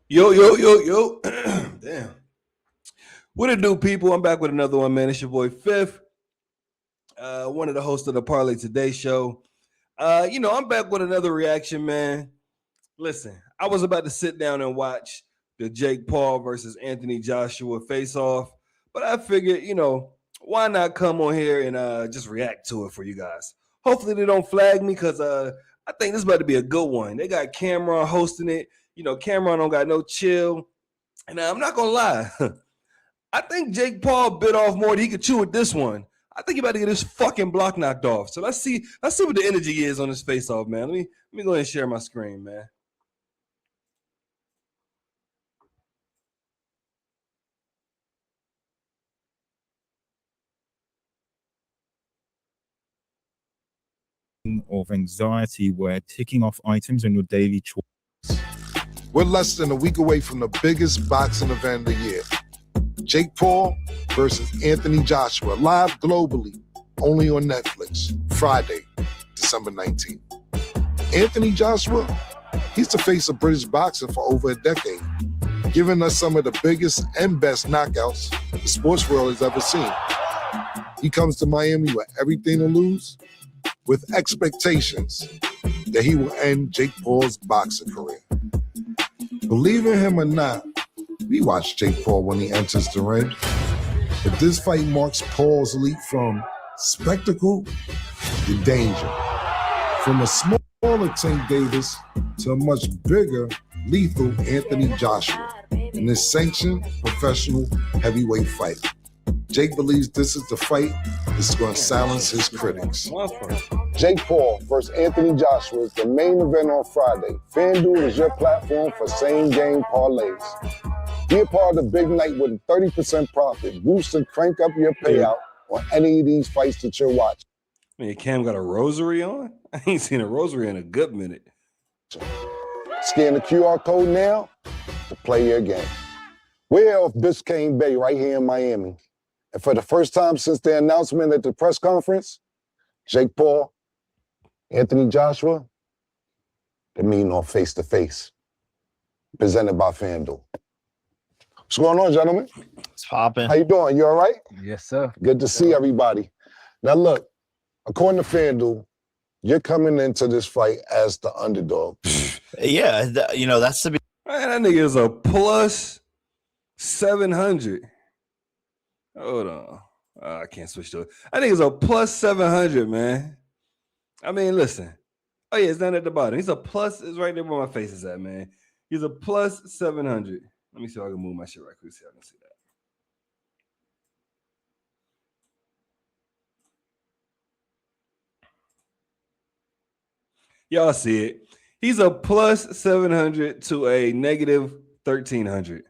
Yo, yo, yo, yo. Damn. What it do, people? I'm back with another one, man. It's your boy Fifth, one of the hosts of the Parlay Today show. I'm back with another reaction, man. Listen, I was about to sit down and watch the Jake Paul versus Anthony Joshua face off, but I figured, why not come on here and just react to it for you guys? Hopefully they don't flag me because I think this is about to be a good one. They got Cameron hosting it. Cameron don't got no chill. And I'm not gonna lie, I think Jake Paul bit off more than he could chew with this one. I think he about to get his fucking block knocked off. So let's see what the energy is on this face off, man. Let me go ahead and share my screen, man. Of anxiety where ticking off items on your daily chores. We're less than a week away from the biggest boxing event of the year. Jake Paul versus Anthony Joshua, live globally, only on Netflix, Friday, December 19th. Anthony Joshua, he's the face of British boxing for over a decade, giving us some of the biggest and best knockouts the sports world has ever seen. He comes to Miami with everything to lose, with expectations that he will end Jake Paul's boxing career. Believe in him or not, we watch Jake Paul when he enters the ring. But this fight marks Paul's leap from spectacle to danger. From a smaller Tank Davis to a much bigger, lethal Anthony Joshua in this sanctioned professional heavyweight fight. Jake believes this is the fight that's going to silence his critics. Jake Paul versus Anthony Joshua is the main event on Friday. FanDuel is your platform for same-game parlays. Be a part of the big night with a 30% profit. Boost and crank up your payout on any of these fights that you're watching. Man, Cam got a rosary on? I ain't seen a rosary in a good minute. Scan the QR code now to play your game. We're off Biscayne Bay right here in Miami. And for the first time since the announcement at the press conference, Jake Paul, Anthony Joshua, they're meeting on face-to-face. Presented by FanDuel. What's going on, gentlemen? It's popping. How you doing? You all right? Yes, sir. Good to see everybody. Now look, according to FanDuel, you're coming into this fight as the underdog. Yeah, that's the Man, that nigga is a plus 700. Hold on. I can't switch to it. I think it's a plus 700, man. I mean, listen. Oh, yeah, it's down at the bottom. He's a plus. It's right there where my face is at, man. He's a plus 700. Let me see if I can move my shit right quick so I can see that. Y'all see it. He's a plus 700 to a negative 1,300.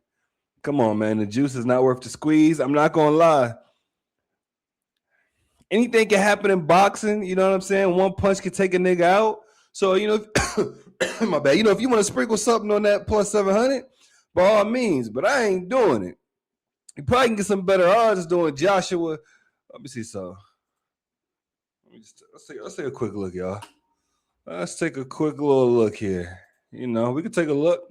Come on, man. The juice is not worth the squeeze. I'm not going to lie. Anything can happen in boxing. You know what I'm saying? One punch can take a nigga out. So, my bad. If you want to sprinkle something on that plus 700, by all means. But I ain't doing it. You probably can get some better odds doing Joshua. Let me see some. Let's take a quick look, y'all. Let's take a quick little look here. We could take a look.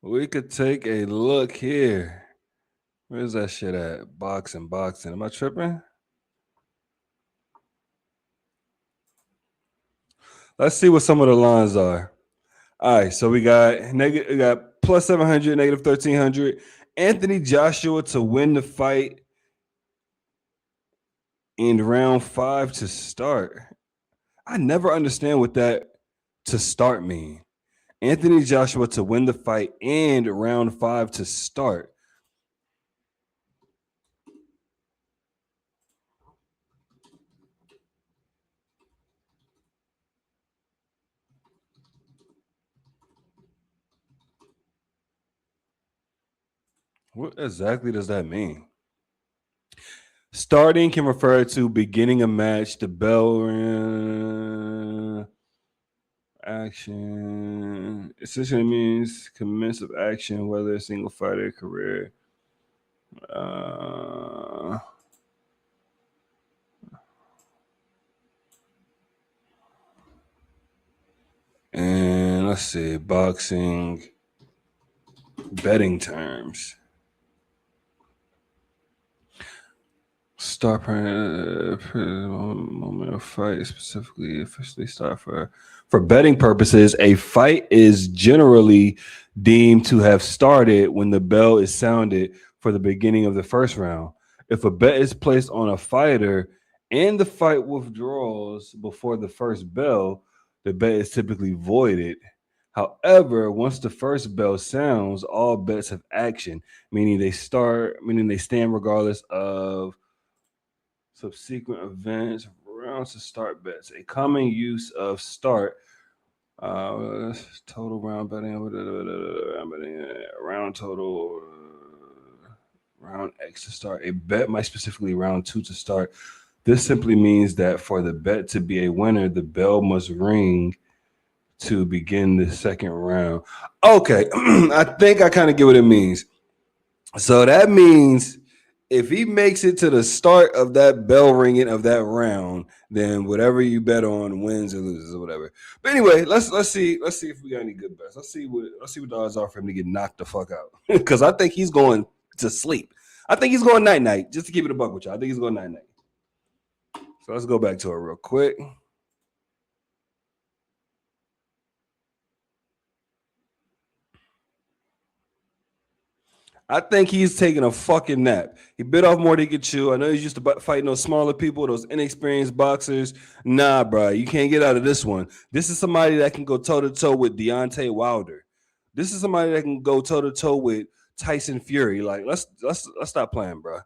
We could take a look here. Where's that shit at? Boxing. Am I tripping? Let's see what some of the lines are. All right, so we got plus 700, negative 1,300. Anthony Joshua to win the fight in round 5 to start. I never understand what that to start mean. Anthony Joshua to win the fight and round 5 to start. What exactly does that mean? Starting can refer to beginning a match, the bell ring, action. Essentially means commence of action, whether a single fighter career. And Let's see. Boxing betting terms. Start moment of fight specifically officially start for betting purposes. A fight is generally deemed to have started when the bell is sounded for the beginning of the first round. If a bet is placed on a fighter and the fight withdraws before the first bell, the bet is typically voided. However, once the first bell sounds, all bets have action, meaning they stand regardless of subsequent events, rounds to start bets. A common use of start total round betting, round total, round X to start. A bet might specifically round 2 to start. This simply means that for the bet to be a winner, the bell must ring to begin the second round. Okay, I think I kind of get what it means. So that means if he makes it to the start of that bell ringing of that round, then whatever you bet on wins or loses or whatever. But anyway, let's see if we got any good bets. Let's see what the odds are for him to get knocked the fuck out. Because I think he's going to sleep. I think he's going night. Just to keep it a buck with you, I think he's going night. So let's go back to it real quick. I think he's taking a fucking nap. He bit off more than he could chew. I know he's used to fighting those smaller people, those inexperienced boxers. Nah, bro, you can't get out of this one. This is somebody that can go toe-to-toe with Deontay Wilder. This is somebody that can go toe-to-toe with Tyson Fury. Like, let's stop playing, bro.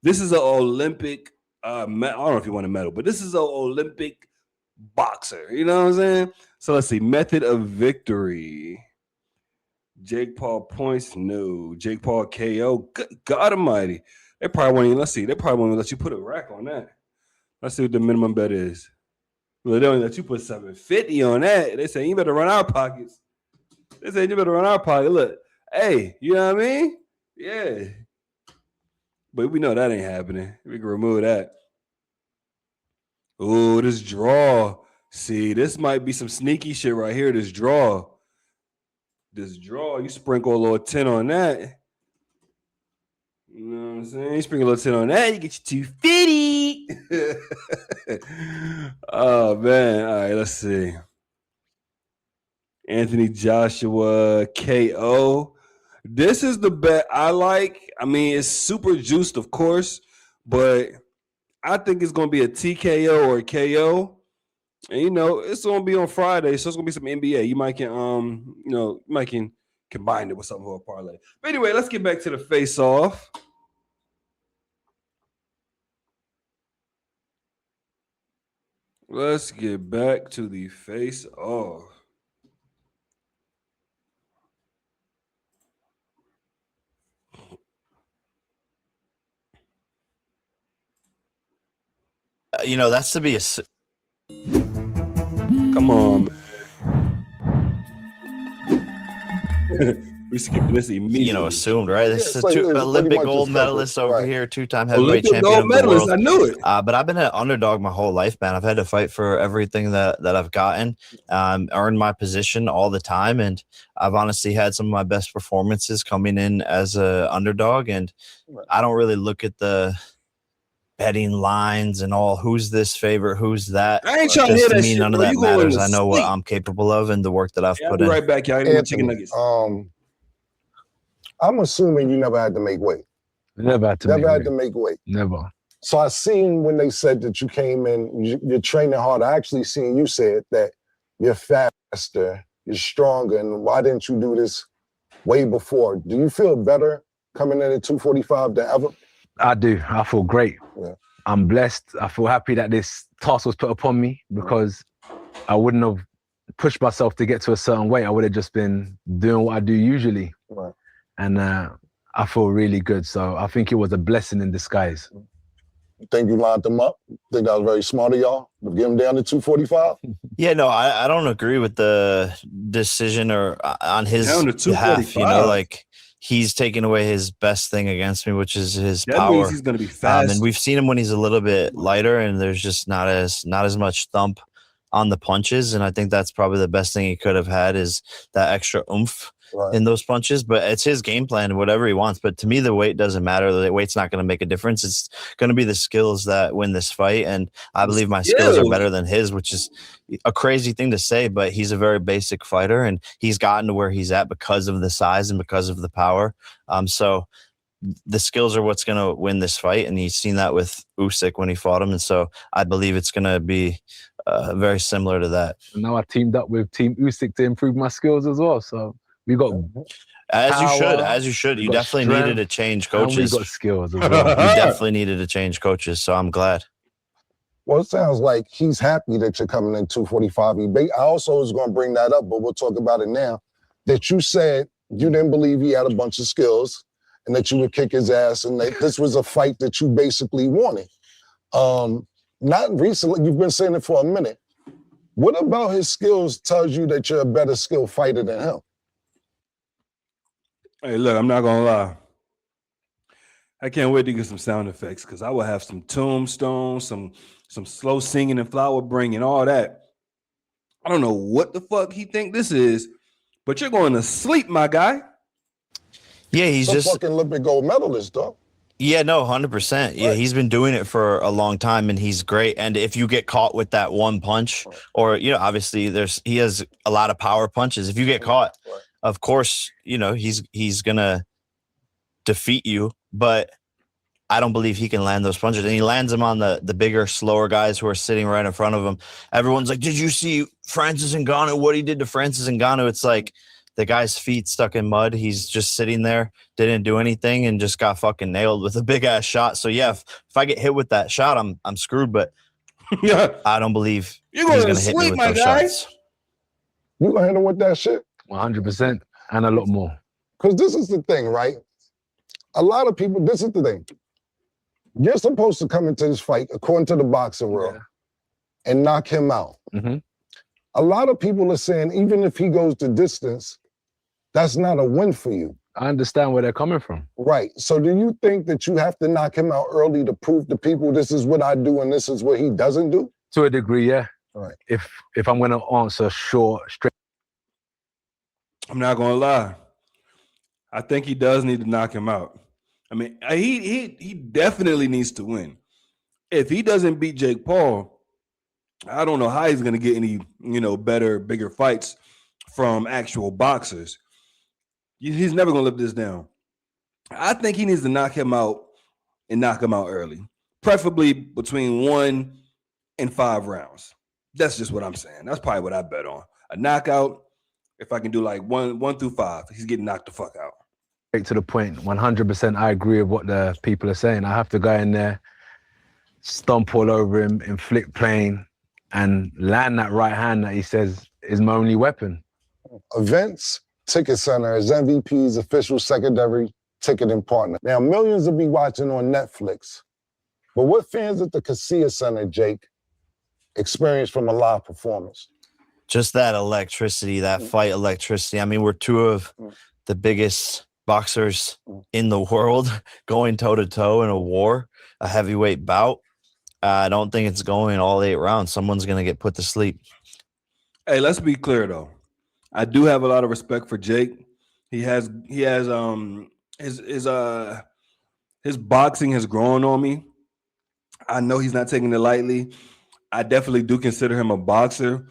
This is an Olympic, I don't know if you want a medal, but this is an Olympic boxer. You know what I'm saying? So let's see. Method of victory. Jake Paul points? No. Jake Paul KO? Good God almighty. They probably won't even, they probably won't even let you put a rack on that. Let's see what the minimum bet is. Well, they don't let you put $750 on that. They say, you better run our pockets. They say, you better run our pocket. Look, hey, you know what I mean? Yeah. But we know that ain't happening. We can remove that. Ooh, this draw. See, this might be some sneaky shit right here, this draw. You sprinkle a little 10 on that. You know what I'm saying? You sprinkle a little 10 on that, you get you 250. Oh, man. All right, let's see. Anthony Joshua KO. This is the bet I like. I mean, it's super juiced, of course, but I think it's going to be a TKO or a KO. And it's gonna be on Friday, so it's gonna be some NBA. You might can combine it with something for a parlay. But anyway, let's get back to the face-off. Let's get back to the face-off. That's to be a. Come on, man. We skipping this immediately. Assumed, right? This is it's Olympic gold medalist over here, two-time heavyweight champion gold of the medalist. world. I knew it. But I've been an underdog my whole life, man. I've had to fight for everything that I've gotten, earned my position all the time, and I've honestly had some of my best performances coming in as an underdog. And I don't really look at the betting lines and all. Who's this favorite? Who's that? I ain't trying to hear that shit. None of that matters. I know what I'm capable of and the work that I've put in. Right back, y'all. Anthony, Chicken nuggets. I'm assuming you never had to make weight. Never had to make weight. Never. So I seen when they said that you came in, you're training hard. I actually seen you said that you're faster, you're stronger, and why didn't you do this way before? Do you feel better coming in at 245 than ever? I do. I feel great. Yeah. I'm blessed. I feel happy that this task was put upon me because I wouldn't have pushed myself to get to a certain weight. I would have just been doing what I do usually. Right. And I feel really good. So I think it was a blessing in disguise. You think you lined them up? Think that was very smart of y'all to get them down to 245? Yeah, no, I don't agree with the decision or on his behalf. Like he's taking away his best thing against me, which is his that power. Means he's gonna be fast. And we've seen him when he's a little bit lighter, and there's just not as much thump on the punches, and I think that's probably the best thing he could have had is that extra oomph in those punches. But it's his game plan, whatever he wants. But to me, the weight doesn't matter. The weight's not going to make a difference. It's going to be the skills that win this fight, and I believe my skills are better than his, which is a crazy thing to say, but he's a very basic fighter, and he's gotten to where he's at because of the size and because of the power. So the skills are what's going to win this fight, and he's seen that with Usyk when he fought him, and so I believe it's going to be very similar to that. And now I teamed up with Team Usyk to improve my skills as well. So we got as you should. You definitely needed to change coaches. We got skills as well. You definitely needed to change coaches, so I'm glad. Well, it sounds like he's happy that you're coming in 245. I also was going to bring that up, but we'll talk about it now. That you said you didn't believe he had a bunch of skills, and that you would kick his ass, and that this was a fight that you basically wanted. Not recently, you've been saying it for a minute. What about his skills tells you that you're a better skilled fighter than him? Hey, look, I'm not gonna lie. I can't wait to get some sound effects because I will have some tombstones, some slow singing and flower bringing, all that. I don't know what the fuck he think this is, but you're going to sleep, my guy. Yeah, he's just fucking Olympic gold medalist, though. Yeah, no, 100%. Yeah, he's been doing it for a long time, and he's great. And if you get caught with that one punch, or obviously he has a lot of power punches. If you get caught, of course, he's gonna defeat you. But I don't believe he can land those punches, and he lands them on the bigger, slower guys who are sitting right in front of him. Everyone's like, "Did you see Francis Ngannou? What he did to Francis Ngannou?" It's like the guy's feet stuck in mud. He's just sitting there, didn't do anything, and just got fucking nailed with a big ass shot. So yeah, if I get hit with that shot, I'm screwed. But I don't believe he's gonna hit me with those shots. You gonna hit him with that shit? 100% and a lot more. Because this is the thing, right? A lot of people. This is the thing. You're supposed to come into this fight according to the boxing rule and knock him out. Mm-hmm. A lot of people are saying even if he goes the distance, that's not a win for you. I understand where they're coming from. Right. So do you think that you have to knock him out early to prove to people this is what I do and this is what he doesn't do? To a degree, yeah. Right. If I'm going to answer short, straight. I'm not going to lie. I think he does need to knock him out. I mean, he definitely needs to win. If he doesn't beat Jake Paul, I don't know how he's going to get any, better, bigger fights from actual boxers. He's never going to live this down. I think he needs to knock him out and knock him out early, preferably between 1 and 5 rounds. That's just what I'm saying. That's probably what I bet on. A knockout, if I can do like 1 through 5, he's getting knocked the fuck out. Straight to the point, 100% I agree with what the people are saying. I have to go in there, stomp all over him, inflict pain, and land that right hand that he says is my only weapon. Events Ticket Center is MVP's official secondary ticketing partner. Now, millions will be watching on Netflix. But what fans at the Casilla Center, Jake, experience from a live performance? Just that electricity, that fight electricity. I mean, we're two of the biggest boxers in the world going toe-to-toe in a war, a heavyweight bout. I don't think it's going all 8 rounds. Someone's going to get put to sleep. Hey, let's be clear, though. I do have a lot of respect for Jake. His boxing has grown on me. I know he's not taking it lightly. I definitely do consider him a boxer,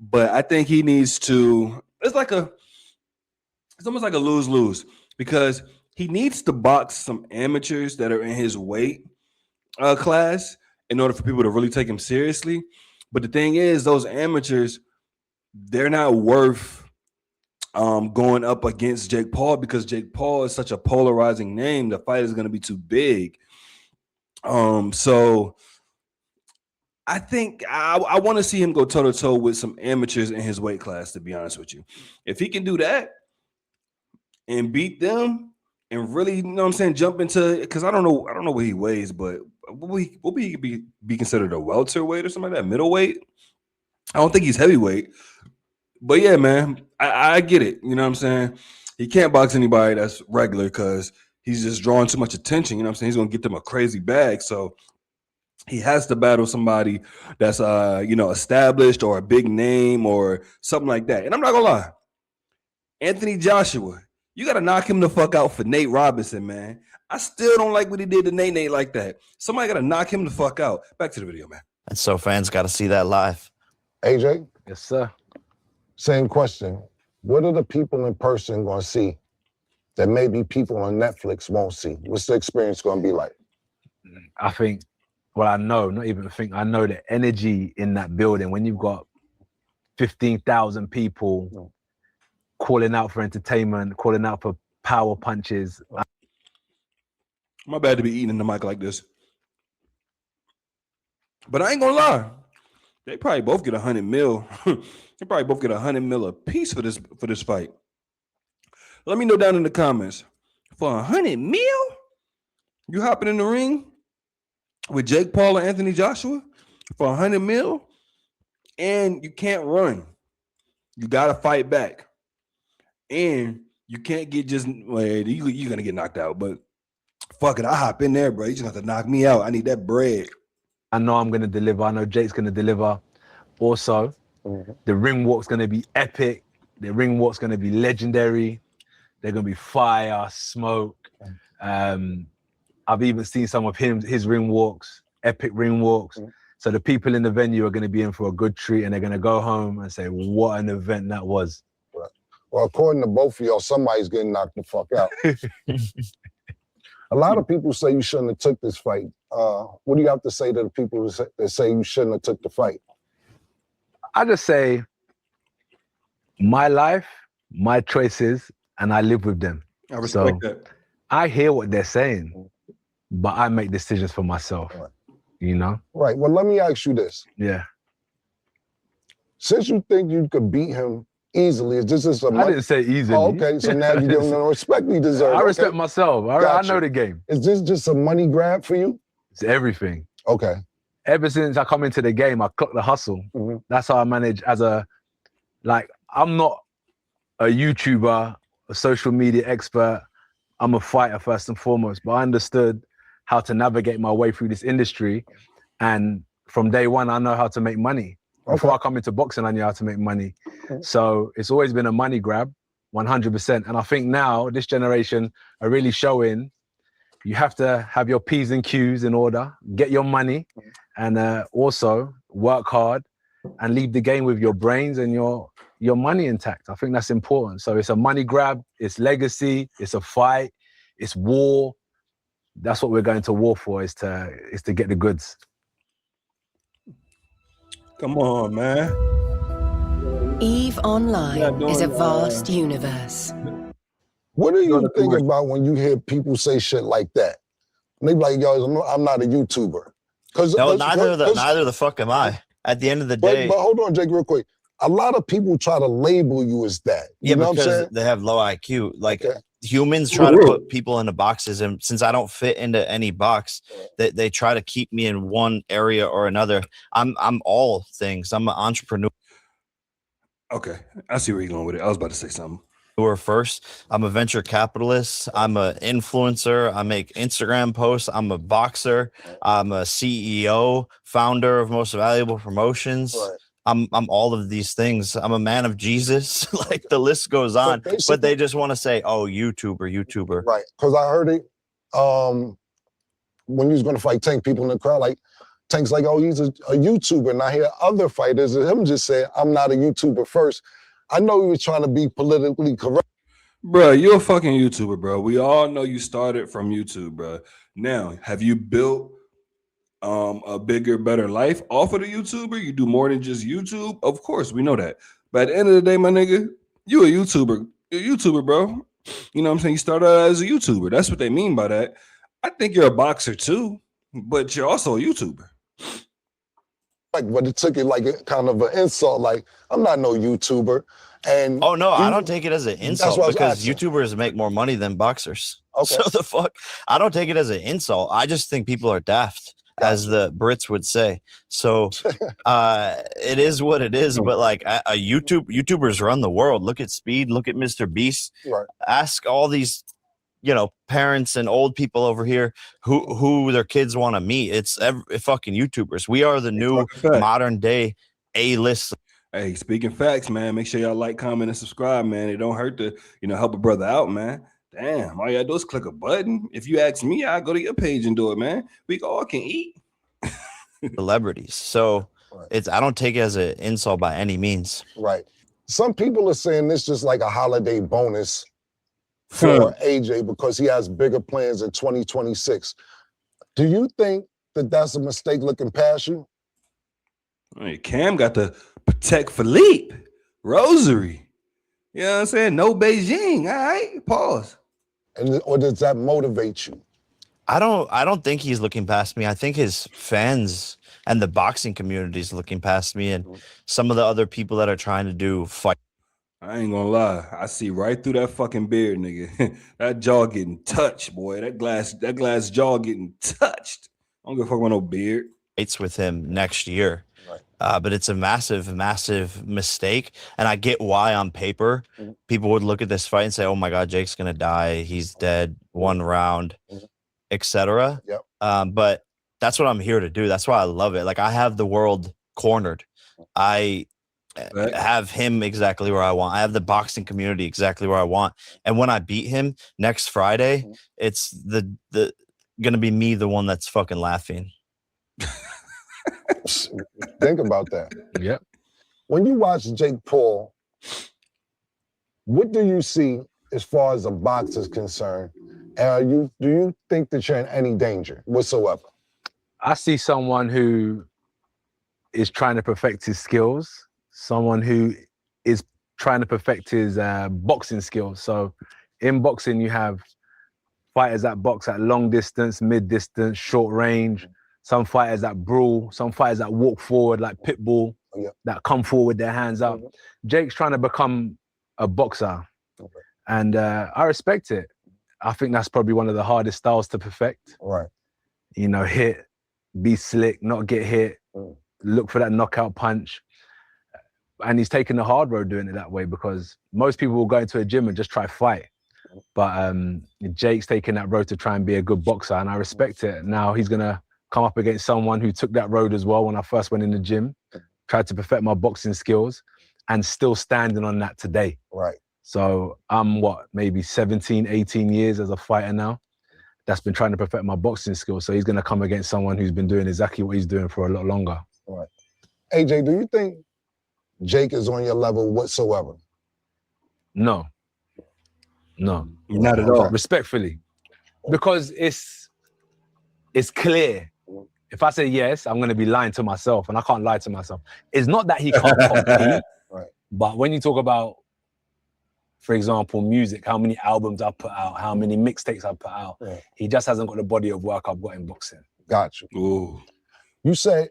but I think he needs to. It's almost like a lose-lose because he needs to box some amateurs that are in his weight class in order for people to really take him seriously. But the thing is, those amateurs, they're not worth going up against Jake Paul because Jake Paul is such a polarizing name. The fight is going to be too big. So I think I want to see him go toe-to-toe with some amateurs in his weight class, to be honest with you. If he can do that and beat them and really, jump into, because I don't know what he weighs, but will he be considered a welterweight or something like that, middleweight? I don't think he's heavyweight. But yeah, man, I get it. You know what I'm saying? He can't box anybody that's regular because he's just drawing too much attention. You know what I'm saying? He's going to get them a crazy bag. So He has to battle somebody that's established or a big name or something like that. And I'm not gonna lie, Anthony Joshua, you gotta knock him the fuck out for Nate Robinson, man. I still don't like what he did to Nate like that. Somebody gotta knock him the fuck out. Back to the video, man. And so fans got to see that live. AJ, Yes, sir. same question. What are the people in person going to see that maybe people on Netflix won't see? What's the experience going to be like? I think, well, I know, not even think, I know the energy in that building when you've got 15,000 people calling out for entertainment, calling out for power punches. My bad to be eating in the mic like this. But I ain't gonna lie, they probably both get 100 mil. They probably both get 100 mil a piece for this fight. Let me know down in the comments. For 100 mil, you hopping in the ring with Jake Paul and Anthony Joshua for 100 mil, and you can't run. You gotta fight back, and you can't get just you're gonna get knocked out. But fuck it, I hop in there, bro. You just have to knock me out. I need that bread. I know I'm going to deliver. I know Jake's going to deliver. Also, the ring walk's going to be epic. The ring walk's going to be legendary. They're going to be fire, smoke. I've even seen some of his ring walks, epic ring walks. So the people in the venue are going to be in for a good treat, and they're going to go home and say, what an event that was. Right. Well, according to both of y'all, somebody's getting knocked the fuck out. A lot of people say you shouldn't have took this fight. What do you have to say to the people that say you shouldn't have took the fight? I just say, my life, my choices, and I live with them. I respect that. I hear what they're saying, but I make decisions for myself, you know? Right. Well, let me ask you this. Yeah. Since you think you could beat him easily, is this just a I didn't say easily. Oh, okay, so now you give him the respect he deserves. I respect myself. I know the game. Is this just a money grab for you? It's everything. Okay. Ever since I come into the game, I clock the hustle. That's how I manage I'm not a YouTuber, a social media expert. I'm a fighter first and foremost, but I understood how to navigate my way through this industry. And from day one, I know how to make money. Before I come into boxing, I knew how to make money. So it's always been a money grab, 100%. And I think now this generation are really showing you have to have your P's and Q's in order, get your money, and also work hard and leave the game with your brains and your money intact. I think that's important. So it's a money grab, it's legacy, it's a fight, it's war. That's what we're going to war for, is to get the goods. Come on, man. EVE Online is a vast universe. What do you think about when you hear people say shit like that? And they be like, yo, I'm not a YouTuber. No, neither the fuck am I. At the end of the day. But hold on, Jake, real quick. A lot of people try to label you as that. You know what I'm saying? They have low IQ. Like humans try to put people into boxes, and since I don't fit into any box, they try to keep me in one area or another. I'm all things. I'm an entrepreneur. Okay, I see where you're going with it. I was about to say something. First, I'm a venture capitalist. I'm an influencer. I make Instagram posts. I'm a boxer. I'm a CEO, founder of Most Valuable Promotions. I'm all of these things. I'm a man of Jesus. Like the list goes on, but they just want to say, "Oh, YouTuber." Right? Because I heard it when he was going to fight Tank. People in the crowd like Tank's like, "Oh, he's a YouTuber," and I hear other fighters and him just say, "I'm not a YouTuber first." I know he was trying to be politically correct. Bro, you're a fucking YouTuber, bro. We all know you started from YouTube, bro. Now, have you built a bigger, better life off of the YouTuber? You do more than just YouTube? Of course, we know that. But at the end of the day, my nigga, you a YouTuber. You're a YouTuber, bro. You know what I'm saying? You started out as a YouTuber. That's what they mean by that. I think you're a boxer too, but you're also a YouTuber. But it took it like a kind of an insult. Like, I'm not no YouTuber. And oh no, I don't take it as an insult because YouTubers make more money than boxers. Okay. So the fuck, I don't take it as an insult. I just think people are daft, as the Brits would say. So it is what it is. But like YouTubers run the world. Look at Speed. Look at Mr. Beast. Right. Ask all these parents and old people over here who their kids want to meet. It's fucking YouTubers. We are the new modern day A-list. Hey, speaking facts, man. Make sure y'all like, comment, and subscribe, man. It don't hurt to, help a brother out, man. Damn, all you gotta do is click a button. If you ask me, I'll go to your page and do it, man. We all can eat. Celebrities. So I don't take it as an insult by any means. Right. Some people are saying this just like a holiday bonus for AJ because he has bigger plans in 2026. Do you think that that's a mistake looking past you? Hey, Cam got to protect Philippe. Rosary. You know what I'm saying? No Beijing. All right. Pause. Or does that motivate you? I don't think he's looking past me. I think his fans and the boxing community is looking past me, and some of the other people that are trying to do fight. I ain't gonna lie. I see right through that fucking beard, nigga. That jaw getting touched, boy. That glass jaw getting touched. I don't give a fuck about no beard. It's with him next year. Right. But it's a massive, massive mistake. And I get why on paper people would look at this fight and say, oh my God, Jake's gonna die. He's dead, 1 round, etc. Yep. But that's what I'm here to do. That's why I love it. Like, I have the world cornered. I have him exactly where I want. I have the boxing community exactly where I want. And when I beat him next Friday, it's the gonna be me, the one that's fucking laughing. Think about that. Yep. When you watch Jake Paul, what do you see as far as a boxer is concerned? Do you think that you're in any danger whatsoever? I see someone who is trying to perfect his skills, someone who is trying to perfect his boxing skills. So in boxing, you have fighters that box at long distance, mid distance, short range. Some fighters that brawl, some fighters that walk forward like Pitbull, that come forward with their hands up. Jake's trying to become a boxer, and I respect it. I think that's probably one of the hardest styles to perfect. Right. Hit, be slick, not get hit, look for that knockout punch. And he's taking the hard road doing it that way, because most people will go into a gym and just try fight. But Jake's taking that road to try and be a good boxer, and I respect it. Now he's gonna come up against someone who took that road as well when I first went in the gym, tried to perfect my boxing skills, and still standing on that today. Right. So I'm maybe 17, 18 years as a fighter now that's been trying to perfect my boxing skills. So he's going to come against someone who's been doing exactly what he's doing for a lot longer. Right. AJ, do you think Jake is on your level whatsoever? No. Not at all. Respectfully. Because it's clear. If I say yes, I'm going to be lying to myself, and I can't lie to myself. It's not that he can't compete, but when you talk about, for example, music, how many albums I've put out, how many mixtapes I've put out, he just hasn't got the body of work I've got in boxing. Got you. Ooh. You say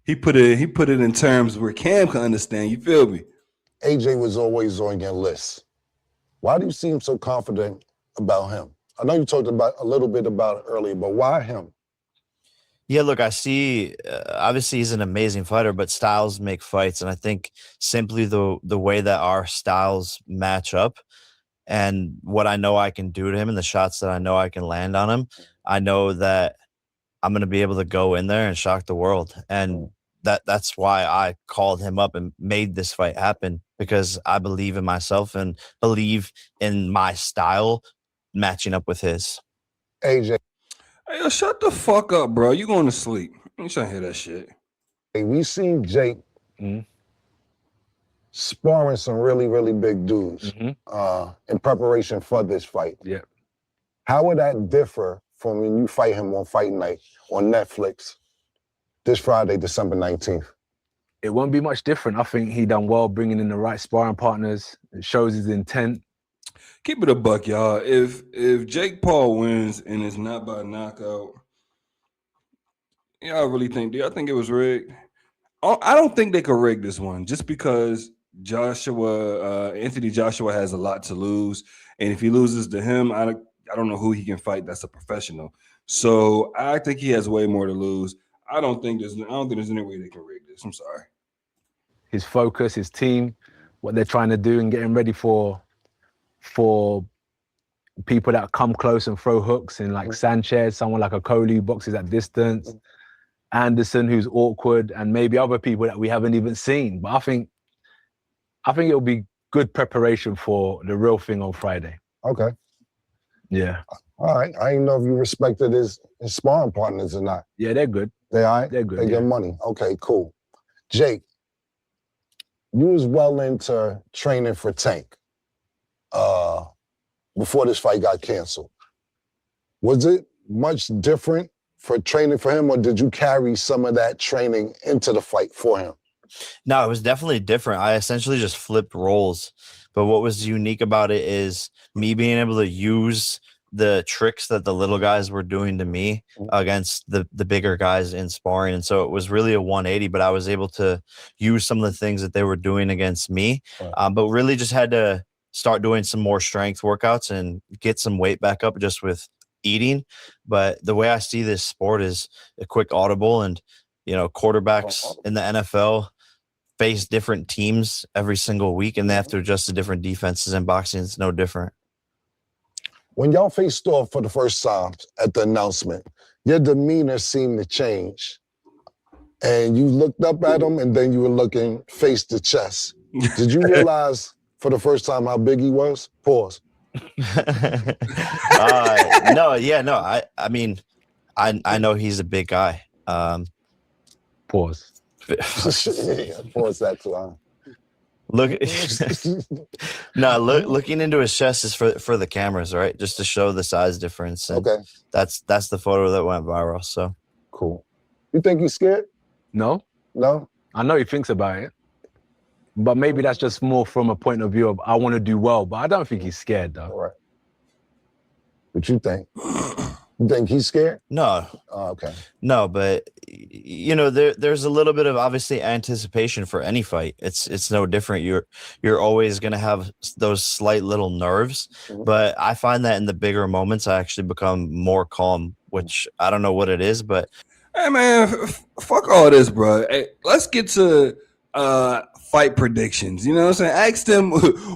he put it in terms where Cam can understand. You feel me? AJ was always on your list. Why do you seem so confident about him? I know you talked about a little bit about it earlier, but why him? Yeah, look, I see, obviously he's an amazing fighter, but styles make fights. And I think simply the way that our styles match up and what I know I can do to him and the shots that I know I can land on him, I know that I'm going to be able to go in there and shock the world. And that's why I called him up and made this fight happen, because I believe in myself and believe in my style matching up with his. AJ. Hey, yo, shut the fuck up, bro. You going to sleep. You trying to hear that shit. Hey, we seen Jake sparring some really, really big dudes in preparation for this fight. Yeah. How would that differ from when you fight him on Fight Night on Netflix this Friday, December 19th? It won't be much different. I think he done well bringing in the right sparring partners. It shows his intent. Keep it a buck, y'all. If Jake Paul wins and it's not by knockout, y'all really think? Do y'all think it was rigged? I don't think they could rig this one, just because Anthony Joshua has a lot to lose, and if he loses to him, I don't know who he can fight that's a professional. So I think he has way more to lose. I don't think there's any way they can rig this. I'm sorry. His focus, his team, what they're trying to do, and getting ready for people that come close and throw hooks in like Sanchez, someone like a Coley who boxes at distance, Anderson who's awkward, and maybe other people that we haven't even seen. But I think it'll be good preparation for the real thing on Friday. Okay. Yeah. All right. I didn't know if you respected his sparring partners or not. Yeah, they're good. They all right? They're good. They get money. Okay, cool. Jake, you was well into training for Tank before this fight got canceled. Was it much different for training for him, or did you carry some of that training into the fight for him? No, it was definitely different. I essentially just flipped roles. But what was unique about it is me being able to use the tricks that the little guys were doing to me against the bigger guys in sparring. And so it was really a 180, but I was able to use some of the things that they were doing against me. But really just had to start doing some more strength workouts and get some weight back up just with eating. But the way I see this sport is a quick audible, and, you know, quarterbacks in the NFL face different teams every single week, and they have to adjust to different defenses, and boxing is no different. When y'all faced off for the first time at the announcement, your demeanor seemed to change. And you looked up at him, and then you were looking face to chest. Did you realize for the first time how big he was? Pause. I mean, I know he's a big guy. Pause. Pause that too. Looking into his chest is for the cameras, right? Just to show the size difference. And okay. That's the photo that went viral. So cool. You think he's scared? No. I know he thinks about it, but maybe that's just more from a point of view of I want to do well. But I don't think he's scared, though. All right. What you think? You think he's scared? No. Oh, okay. No, but you know, there's a little bit of obviously anticipation for any fight. It's no different. You're always gonna have those slight little nerves, but I find that in the bigger moments, I actually become more calm, which I don't know what it is, but hey man, fuck all this, bro. Hey, let's get to fight predictions. You know what I'm saying? Ask them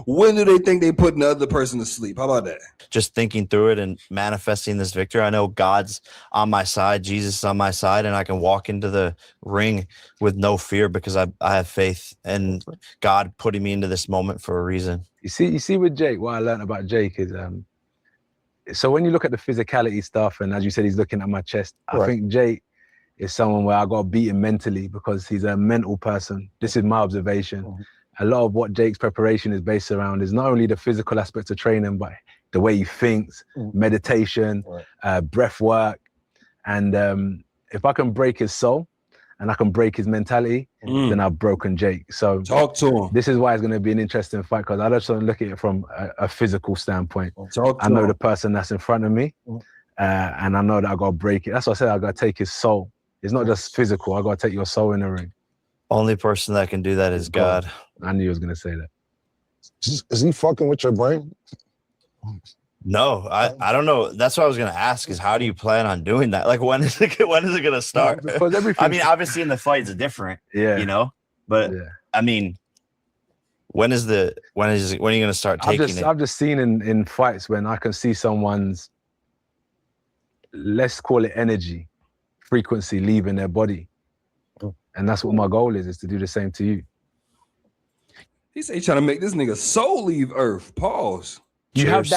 when do they think they putting the other person to sleep. How about that? Just thinking through it and manifesting this victory. I know God's on my side, Jesus is on my side, and I can walk into the ring with no fear because I have faith in God putting me into this moment for a reason. You see with Jake, what I learned about Jake is so when you look at the physicality stuff, and as you said, he's looking at my chest, I think Jake is someone where I got to beat him mentally because he's a mental person. This is my observation. A lot of what Jake's preparation is based around is not only the physical aspects of training, but the way he thinks, meditation, breath work. And if I can break his soul and I can break his mentality, then I've broken Jake. So talk to him. This is why it's going to be an interesting fight, because I just don't look at it from a physical standpoint. I know the person that's in front of me, and I know that I got to break it. That's what I said, I got to take his soul. It's not just physical. I got to take your soul in the ring. Only person that can do that is God. I knew he was going to say that. Is he fucking with your brain? No, I don't know. That's what I was going to ask is how do you plan on doing that? Like, when is it going to start? Because I mean, obviously in the fights it's different, you know, but I mean, when are you going to start taking it? I've just seen in fights when I can see someone's, let's call it energy, frequency leaving their body. And that's what my goal is to do the same to you. He say trying to make this nigga soul leave Earth. Pause. You have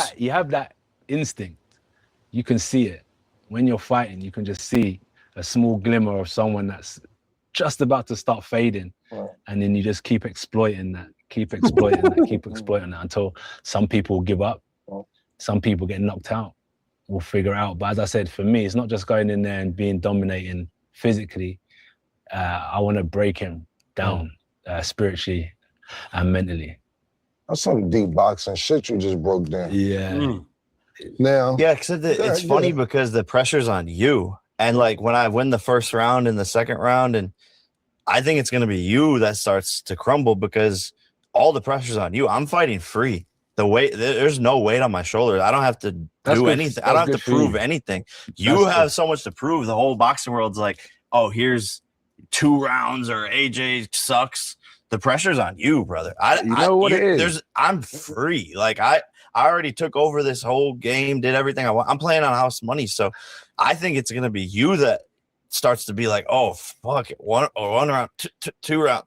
that instinct. You can see it. When you're fighting, you can just see a small glimmer of someone that's just about to start fading. And then you just keep exploiting that, keep exploiting that until some people give up. Some people get knocked out. We'll figure it out. But as I said, for me, it's not just going in there and being dominating physically. I want to break him down spiritually and mentally. That's some deep boxing shit you just broke down. Yeah. Now, because it's funny because the pressure's on you. And like when I win the first round and the second round, and I think it's going to be you that starts to crumble because all the pressure's on you. I'm fighting free. The weight, there's no weight on my shoulders. I don't have to do anything. I don't have to prove anything. You have so much to prove. The whole boxing world's like, oh, here's 2 rounds or AJ sucks. The pressure's on you, brother. I'm free. Like I already took over this whole game, did everything I want. I'm playing on house money, so I think it's gonna be you that starts to be like, oh fuck it, one round, two round,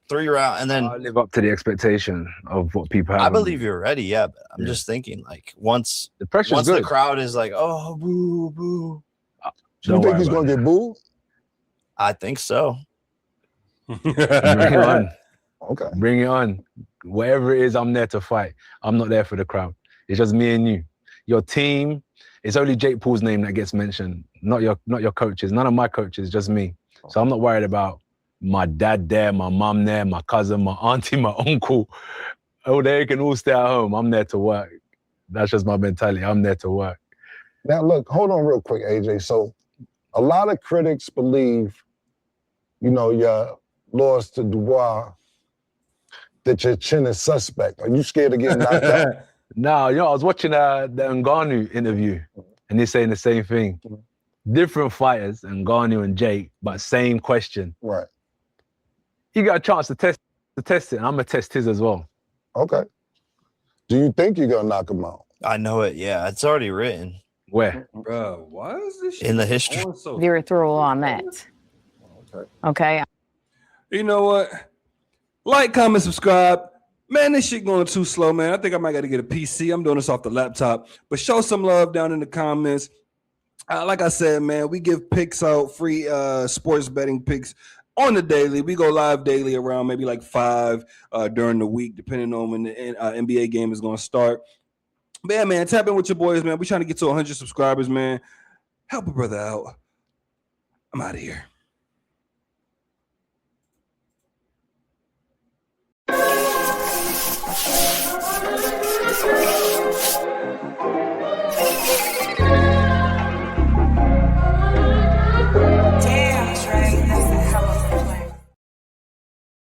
three round, and then I live up to the expectation of what people have. I believe you're ready, yeah. But I'm just thinking, like once the the crowd is like, oh boo boo. Do you think he's gonna get booed? I think so. Bring it on. Okay. Bring it on. Whatever it is, I'm there to fight. I'm not there for the crowd. It's just me and you. Your team, it's only Jake Paul's name that gets mentioned, not your coaches. None of my coaches, just me. So I'm not worried about my dad there, my mom there, my cousin, my auntie, my uncle. Oh, they can all stay at home. I'm there to work. That's just my mentality. I'm there to work. Now, look, hold on real quick, AJ. So a lot of critics believe, your loss to Dubois, that your chin is suspect. Are you scared of getting knocked out? No, I was watching the Ngannou interview, and he's saying the same thing. Different fighters, Ngannou and Jake, but same question. Right. You got a chance to test it, and I'm gonna test his as well. Okay. Do you think you're gonna knock him out? I know it. Yeah, it's already written. Where? Bro, why is this shit in the history? Very thorough on that. Okay. You know what? Like, comment, subscribe. Man, this shit going too slow, man. I think I might got to get a PC. I'm doing this off the laptop. But show some love down in the comments. Like I said, man, we give picks out, free sports betting picks on the daily. We go live daily around maybe like 5 during the week, depending on when the NBA game is going to start. But yeah, man, tap in with your boys, man. We're trying to get to 100 subscribers, man. Help a brother out. I'm out of here.